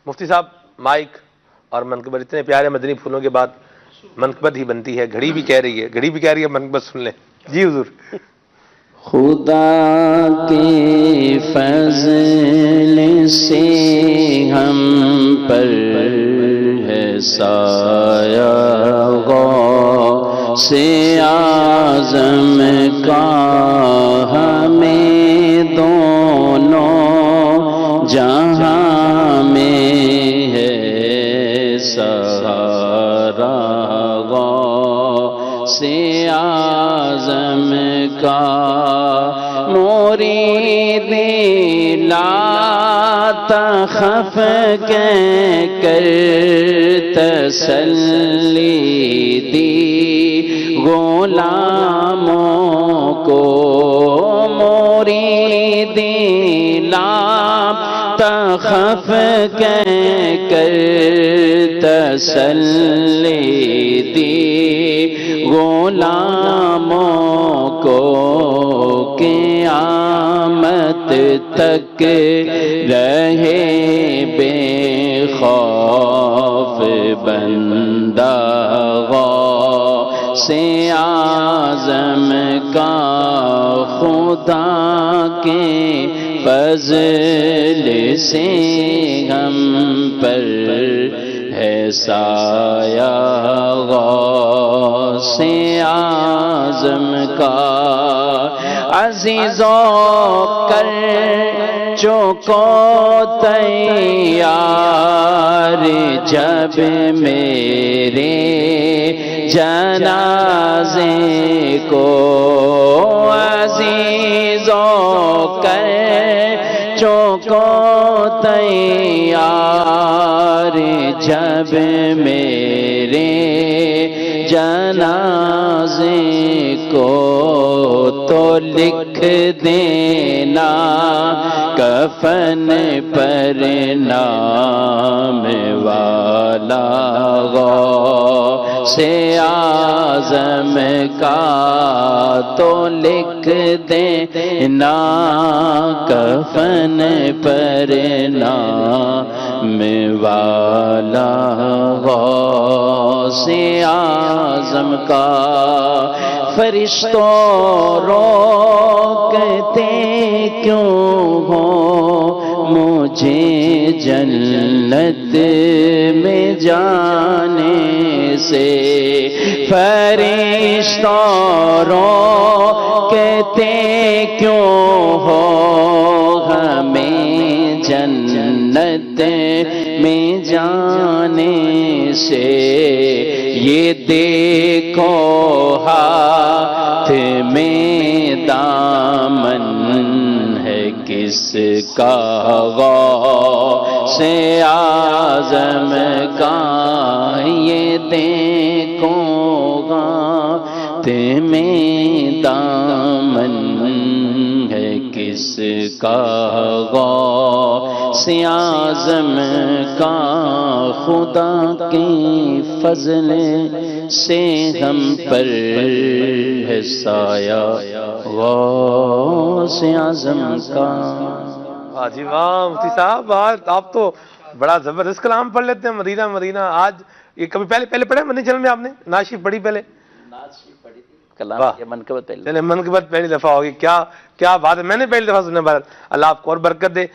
مفتی صاحب مائک اور منقبت اتنے پیارے مدنی پھولوں کے بعد منقبت ہی بنتی ہے. گھڑی بھی کہہ رہی ہے منقبت سن لیں. جی حضور. خدا کے فضل سے ہم پر ہے سایہ غوث اعظم کا، ہمیں دونوں جہاں میں ہے سہارا غوث اعظم کا. مرید لا تخف کہہ کر تسلی دی غلاموں کو، مرید لا تخف کہہ کر تسلی دی غلاموں کو، قیامت تک رہے بے خوف بندہ غوث اعظم کا. خدا کے فضل سے ہم پر ہے سایہ غوث اعظم کا. عزیزوں کر چکو تیار جب میرے جنازے کو، عزیزوں کر چکو تیار جب میرے جنازے کو، تو لکھ دینا کفن پر نام والا غوث اعظم کا. تو لکھ دینا کفن پر نام والا غوث اعظم کا. فرشتوں روکتے کیوں ہو مجھے جنت میں جانے سے، فرشتوں روکتے کیوں ہو ہمیں جنت میں جانے سے. یہ دیکھو ہاتھ میں دامن ہے کس کا غوث اعظم کا. یہ دیکھو ہاتھ میں دامن ہے کس کا غوث اعظم کا. خدا کے فضل سے ہم پر ہے سایہ غوث اعظم کا. واہ جی واہ مفتی صاحب، آپ تو بڑا زبردست کلام پڑھ لیتے ہیں. مدینہ مدینہ آج یہ کبھی پہلے پڑھے مدنی چینل میں آپ نے نعت شریف پڑھی؟ پہلے نعت شریف پڑھی تھی، کلام یا منقبت پہلے. منقبت پہلی دفعہ ہوگی. کیا بات ہے، میں نے پہلی دفعہ سنا. بھارت اللہ آپ کو اور برکت دے.